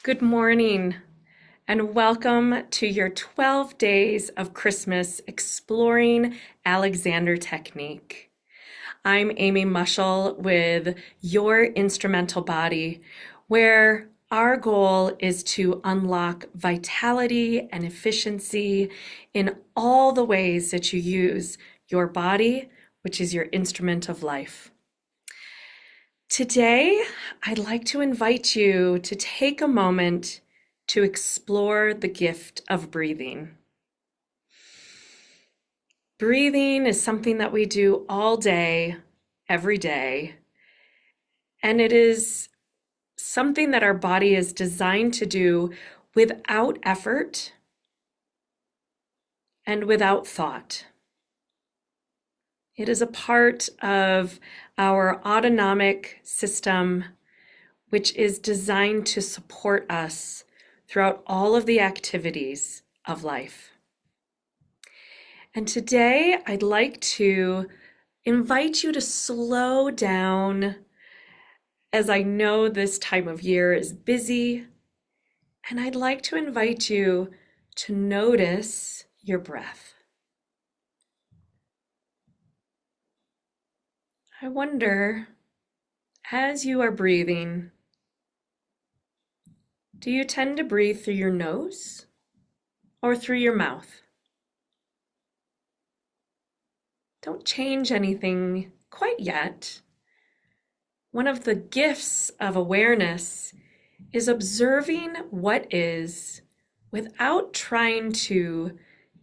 Good morning, and welcome to your 12 days of Christmas exploring Alexander technique. I'm Amy Mushall with Your Instrumental Body, where our goal is to unlock vitality and efficiency in all the ways that you use your body, which is your instrument of life. Today, I'd like to invite you to take a moment to explore the gift of breathing. Breathing is something that we do all day, every day, and it is something that our body is designed to do without effort and without thought. It is a part of our autonomic system, which is designed to support us throughout all of the activities of life. And today I'd like to invite you to slow down, as I know this time of year is busy, and I'd like to invite you to notice your breath. I wonder, as you are breathing, do you tend to breathe through your nose or through your mouth? Don't change anything quite yet. One of the gifts of awareness is observing what is without trying to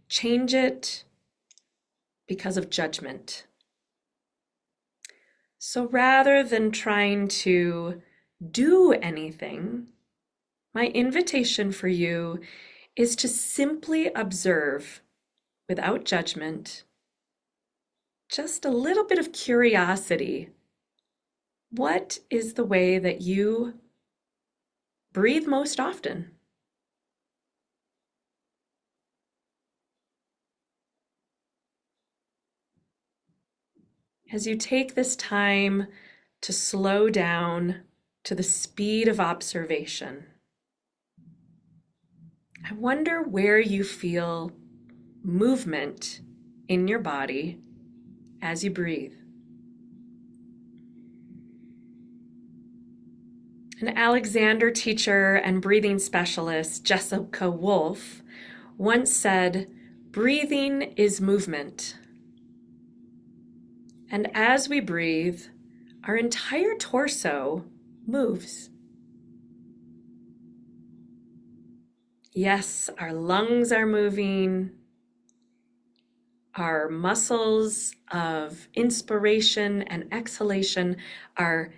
change it because of judgment. So rather than trying to do anything, my invitation for you is to simply observe without judgment, just a little bit of curiosity. What is the way that you breathe most often? As you take this time to slow down to the speed of observation, I wonder where you feel movement in your body as you breathe. An Alexander teacher and breathing specialist, Jessica Wolf, once said, "Breathing is movement." And as we breathe, our entire torso moves. Yes, our lungs are moving. Our muscles of inspiration and exhalation, our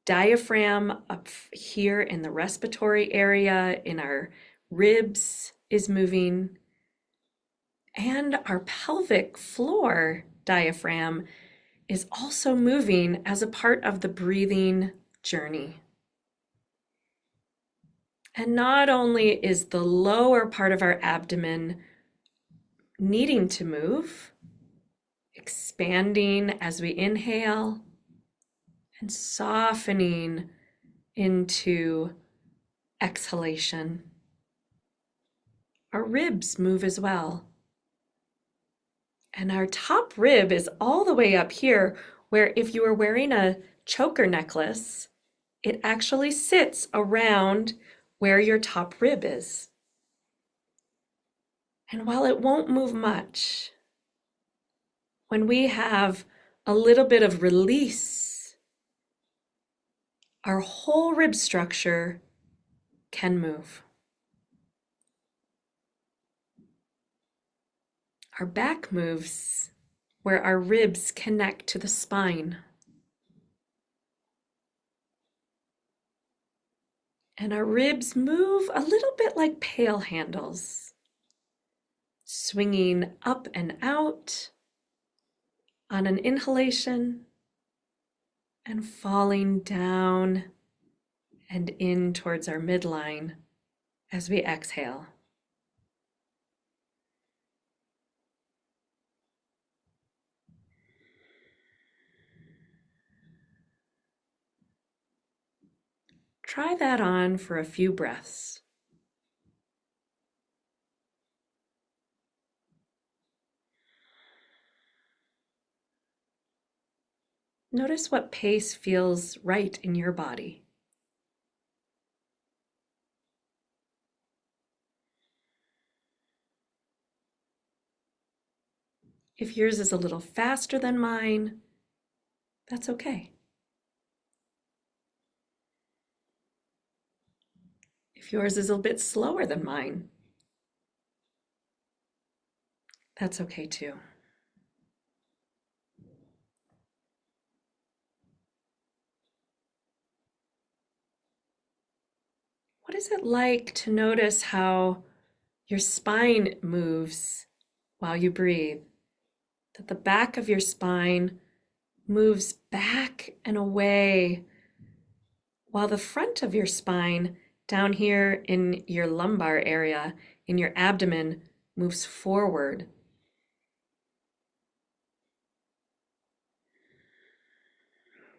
diaphragm up here in the respiratory area, in our ribs is moving. And our pelvic floor diaphragm is also moving as a part of the breathing journey. And not only is the lower part of our abdomen needing to move, expanding as we inhale and softening into exhalation, our ribs move as well. And our top rib is all the way up here, where if you were wearing a choker necklace, it actually sits around where your top rib is. And while it won't move much, when we have a little bit of release, our whole rib structure can move. Our back moves where our ribs connect to the spine. And our ribs move a little bit like pail handles, swinging up and out on an inhalation and falling down and in towards our midline as we exhale. Try that on for a few breaths. Notice what pace feels right in your body. If yours is a little faster than mine, that's okay. If yours is a bit slower than mine, that's okay too. What is it like to notice how your spine moves while you breathe? That the back of your spine moves back and away, while the front of your spine, down here in your lumbar area, in your abdomen, moves forward.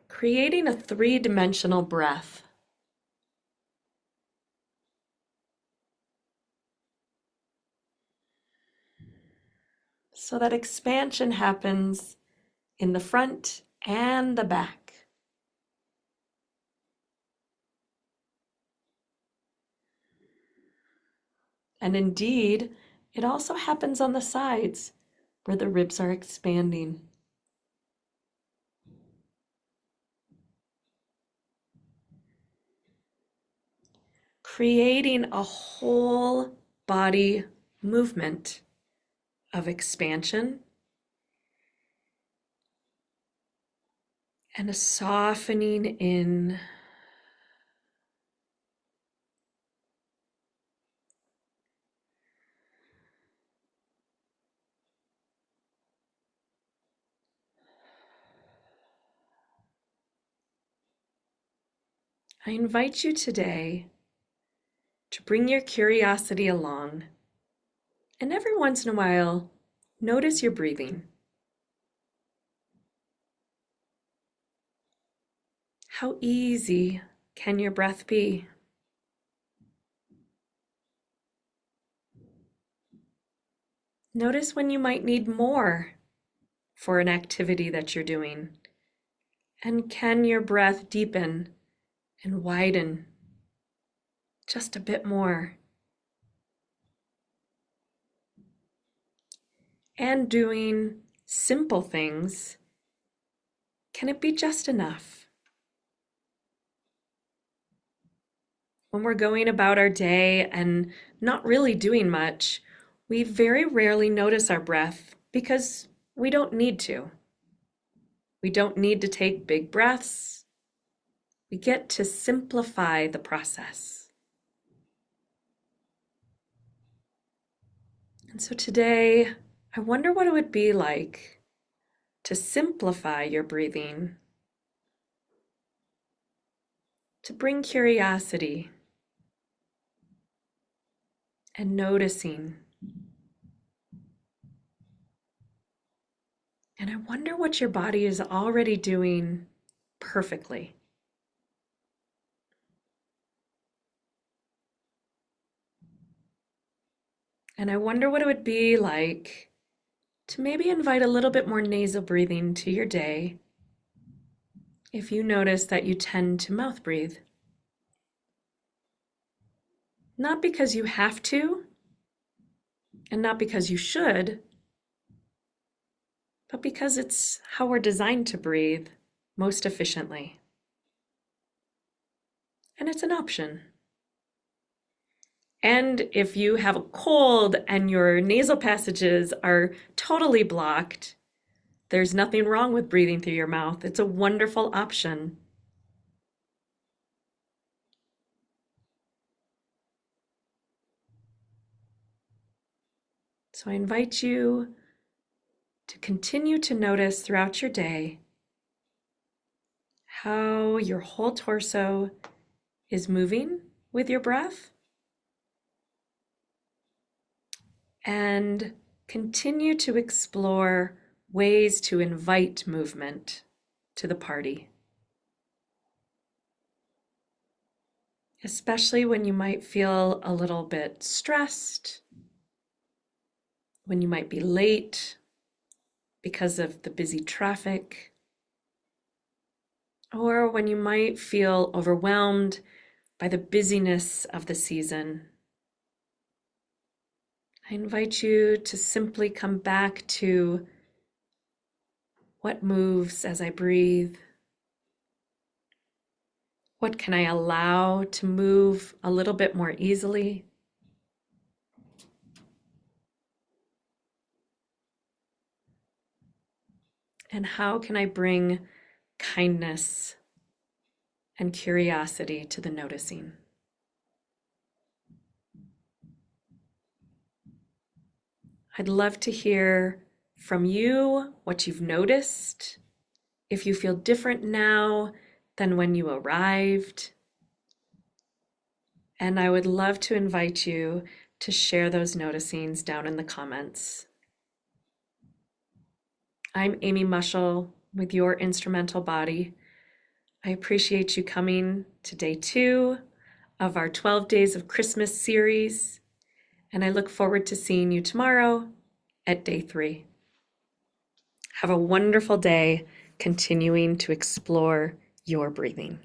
Creating a three-dimensional breath. So that expansion happens in the front and the back. And indeed, it also happens on the sides where the ribs are expanding. Creating a whole body movement of expansion and a softening in. I invite you today to bring your curiosity along, and every once in a while, notice your breathing. How easy can your breath be? Notice when you might need more for an activity that you're doing. And can your breath deepen and widen just a bit more? And doing simple things, can it be just enough? When we're going about our day and not really doing much, we very rarely notice our breath because we don't need to. We don't need to take big breaths. We get to simplify the process. And so today, I wonder what it would be like to simplify your breathing, to bring curiosity and noticing. And I wonder what your body is already doing perfectly. And I wonder what it would be like to maybe invite a little bit more nasal breathing to your day if you notice that you tend to mouth breathe. Not because you have to, and not because you should, but because it's how we're designed to breathe most efficiently. And it's an option. And if you have a cold and your nasal passages are totally blocked, there's nothing wrong with breathing through your mouth. It's a wonderful option. So I invite you to continue to notice throughout your day how your whole torso is moving with your breath, and continue to explore ways to invite movement to the party. especially when you might feel a little bit stressed, when you might be late because of the busy traffic, or when you might feel overwhelmed by the busyness of the season. I invite you to simply come back to what moves as I breathe. What can I allow to move a little bit more easily? And how can I bring kindness and curiosity to the noticing? I'd love to hear from you what you've noticed, if you feel different now than when you arrived. And I would love to invite you to share those noticings down in the comments. I'm Amy Mushall with Your Instrumental Body. I appreciate you coming to day 2 of our 12 Days of Christmas series, and I look forward to seeing you tomorrow at day 3. Have a wonderful day continuing to explore your breathing.